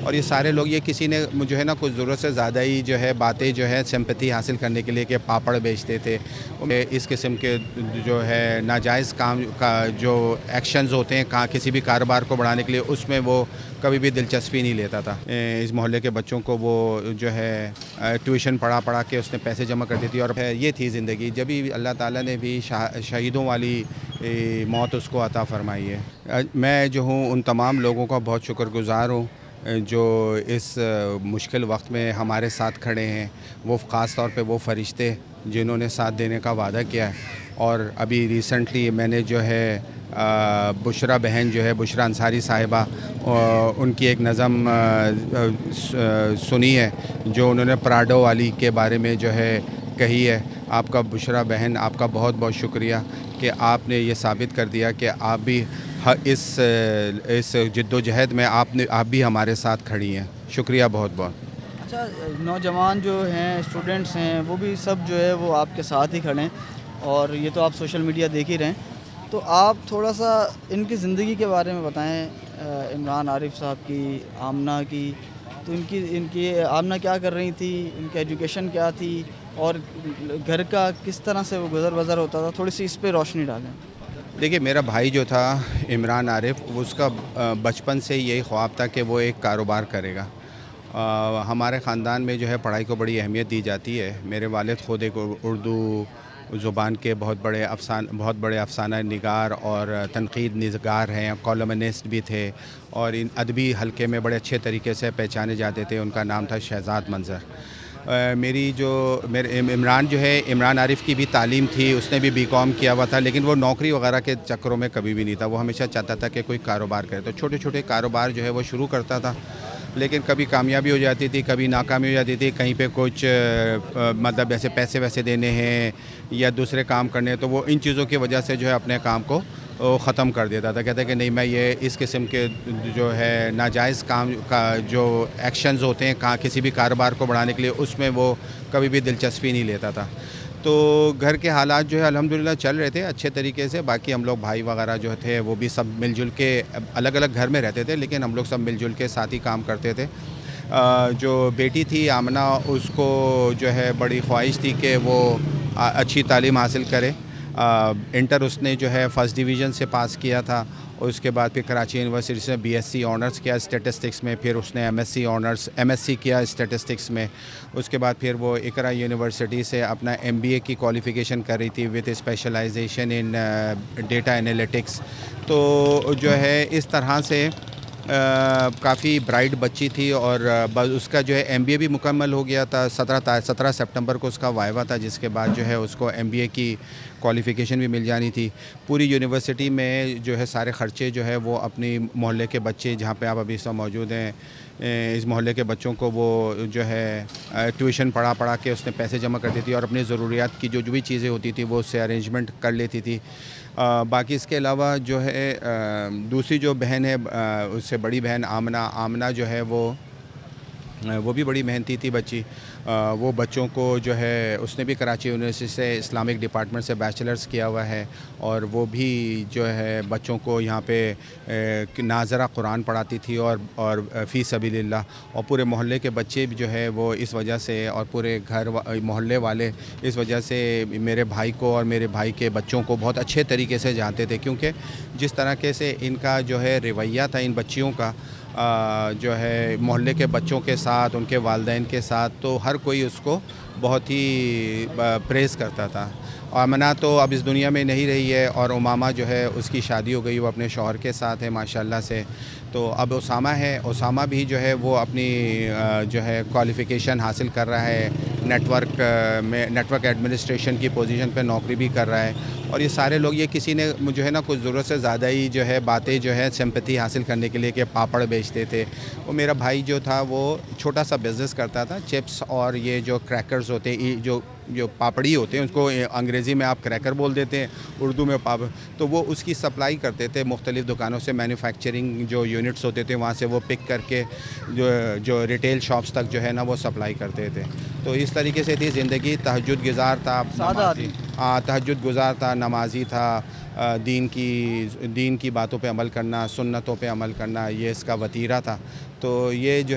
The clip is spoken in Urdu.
اور یہ سارے لوگ یہ کسی نے جو ہے نا کچھ ضرورت سے زیادہ ہی جو ہے باتیں جو ہے سمپتھی حاصل کرنے کے لیے کہ پاپڑ بیچتے تھے. اس قسم کے جو ہے ناجائز کام کا جو ایکشنز ہوتے ہیں کسی بھی کاروبار کو بڑھانے کے لیے اس میں وہ کبھی بھی دلچسپی نہیں لیتا تھا. اس محلے کے بچوں کو وہ جو ہے ٹیوشن پڑھا کے اس نے پیسے جمع کرتی تھی اور یہ تھی زندگی. جبھی اللہ تعالیٰ نے بھی شہیدوں والی موت اس کو عطا فرمائی ہے. میں جو ہوں ان تمام لوگوں کا بہت شکر گزار ہوں جو اس مشکل وقت میں ہمارے ساتھ کھڑے ہیں. وہ خاص طور پہ وہ فرشتے جنہوں نے ساتھ دینے کا وعدہ کیا ہے. اور ابھی ریسنٹلی میں نے جو ہے بشرا بہن جو ہے بشرا انصاری صاحبہ ان کی ایک نظم سنی ہے جو انہوں نے پراڈو والی کے بارے میں جو ہے کہی ہے. آپ کا بشرا بہن آپ کا بہت بہت شکریہ کہ آپ نے یہ ثابت کر دیا کہ آپ بھی اس جد و جہد میں آپ بھی ہمارے ساتھ کھڑی ہیں. شکریہ بہت بہت. اچھا، نوجوان جو ہیں اسٹوڈنٹس ہیں وہ بھی سب جو ہے وہ آپ کے ساتھ ہی کھڑے ہیں اور یہ تو آپ سوشل میڈیا دیکھ ہی رہے ہیں. تو آپ تھوڑا سا ان کی زندگی کے بارے میں بتائیں. عمران عارف صاحب کی، آمنہ کی. تو ان کی آمنہ کیا کر رہی تھی، ان کی ایجوکیشن کیا تھی اور گھر کا کس طرح سے وہ گزر بسر ہوتا تھا، تھوڑی سی اس پہ روشنی ڈالیں. دیکھیے، میرا بھائی جو تھا عمران عارف، اس کا بچپن سے یہی خواب تھا کہ وہ ایک کاروبار کرے گا. ہمارے خاندان میں جو ہے پڑھائی کو بڑی اہمیت دی جاتی ہے. میرے والد خود ایک اردو زبان کے بہت بڑے افسانہ نگار اور تنقید نگار ہیں، کالمنسٹ بھی تھے اور ان ادبی حلقے میں بڑے اچھے طریقے سے پہچانے جاتے تھے. ان کا نام تھا شہزاد منظر. میرے عمران عارف کی بھی تعلیم تھی، اس نے بھی BCom کیا ہوا تھا، لیکن وہ نوکری وغیرہ کے چکروں میں کبھی بھی نہیں تھا. وہ ہمیشہ چاہتا تھا کہ کوئی کاروبار کرے. تو چھوٹے چھوٹے کاروبار جو ہے وہ شروع کرتا تھا، لیکن کبھی کامیابی ہو جاتی تھی، کبھی ناکامی ہو جاتی تھی. کہیں پہ کچھ مطلب ایسے پیسے ویسے دینے ہیں یا دوسرے کام کرنے ہیں تو وہ ان چیزوں کی وجہ سے جو ہے اپنے کام کو ختم کر دیتا تھا. کہتا ہے کہ نہیں، میں یہ اس قسم کے جو ہے ناجائز کام کا جو ایکشنز ہوتے ہیں کسی بھی کاروبار کو بڑھانے کے لیے اس میں وہ کبھی بھی دلچسپی نہیں لیتا تھا. تو گھر کے حالات جو ہے الحمدللہ چل رہے تھے اچھے طریقے سے. باقی ہم لوگ بھائی وغیرہ جو تھے وہ بھی سب مل جل کے الگ الگ گھر میں رہتے تھے، لیکن ہم لوگ سب مل جل کے ساتھ ہی کام کرتے تھے. جو بیٹی تھی آمنہ، اس کو جو ہے بڑی خواہش تھی کہ وہ اچھی تعلیم حاصل کرے. انٹر اس نے جو ہے فرسٹ ڈویژن سے پاس کیا تھا اور اس کے بعد پھر کراچی یونیورسٹی سے BSc آنرس کیا اسٹیٹسٹکس میں. پھر اس نے MSc کیا اسٹیٹسٹکس میں. اس کے بعد پھر وہ اقرا یونیورسٹی سے اپنا MBA کی کوالیفیکیشن کر رہی تھی with specialization in data analytics. تو جو ہے اس طرح سے کافی برائٹ بچی تھی اور اس کا جو ہے MBA بھی مکمل ہو گیا تھا. 17 سپٹمبر کو اس کا وائوا تھا، جس کے بعد جو ہے اس کو MBA کی کوالیفیکیشن بھی مل جانی تھی. پوری یونیورسٹی میں جو ہے سارے خرچے جو ہے وہ اپنی محلے کے بچے، جہاں پہ آپ ابھی سب موجود ہیں، اس محلے کے بچوں کو وہ جو ہے ٹیوشن پڑھا کے اس نے پیسے جمع کرتی تھی اور اپنی ضروریات کی جو بھی چیزیں ہوتی تھی وہ اس سے ارینجمنٹ کر لیتی تھی. باقی اس کے علاوہ جو ہے دوسری جو بہن ہے، اس سے بڑی بہن آمنہ جو ہے وہ بھی بڑی محنتی تھی بچی. وہ بچوں کو جو ہے اس نے بھی کراچی یونیورسٹی سے اسلامک ڈپارٹمنٹ سے بیچلرز کیا ہوا ہے اور وہ بھی جو ہے بچوں کو یہاں پہ ناظرہ قرآن پڑھاتی تھی اور فی سبیل اللہ. اور پورے محلے کے بچے بھی جو ہے وہ اس وجہ سے اور پورے محلے والے اس وجہ سے میرے بھائی کو اور میرے بھائی کے بچوں کو بہت اچھے طریقے سے جانتے تھے، کیونکہ جس طرح سے ان کا جو ہے رویہ تھا ان بچیوں کا جو ہے محلے کے بچوں کے ساتھ، ان کے والدین کے ساتھ، تو ہر کوئی اس کو بہت ہی پریز کرتا تھا. آمنہ تو اب اس دنیا میں نہیں رہی ہے اور امامہ جو ہے اس کی شادی ہو گئی، وہ اپنے شوہر کے ساتھ ہے ماشاءاللہ سے. تو اب اسامہ بھی جو ہے وہ اپنی جو ہے کوالیفیکیشن حاصل کر رہا ہے. نیٹ ورک ایڈمنسٹریشن کی پوزیشن پہ نوکری بھی کر رہا ہے. اور یہ سارے لوگ یہ کسی نے جو ہے نا کچھ ضرورت سے زیادہ ہی جو ہے باتیں جو ہے سمپتھی حاصل کرنے کے لیے کہ پاپڑ بیچتے تھے. وہ میرا بھائی جو تھا وہ چھوٹا سا بزنس کرتا تھا، چپس اور یہ جو کریکرز ہوتے ہیں، جو پاپڑی ہوتے ہیں، اس کو انگریزی میں آپ کریکر بول دیتے ہیں، اردو میں تو وہ اس کی سپلائی کرتے تھے مختلف دکانوں سے. مینوفیکچرنگ جو یونٹس ہوتے تھے وہاں سے وہ پک کر کے جو ریٹیل شاپس تک جو ہے نا وہ سپلائی کرتے تھے. تو اس طریقے سے تھی زندگی. تہجد گزار تھا، تہجد گزار تھا، نمازی تھا. دین کی باتوں پہ عمل کرنا، سنتوں پہ عمل کرنا، یہ اس کا وتیرہ تھا. تو یہ جو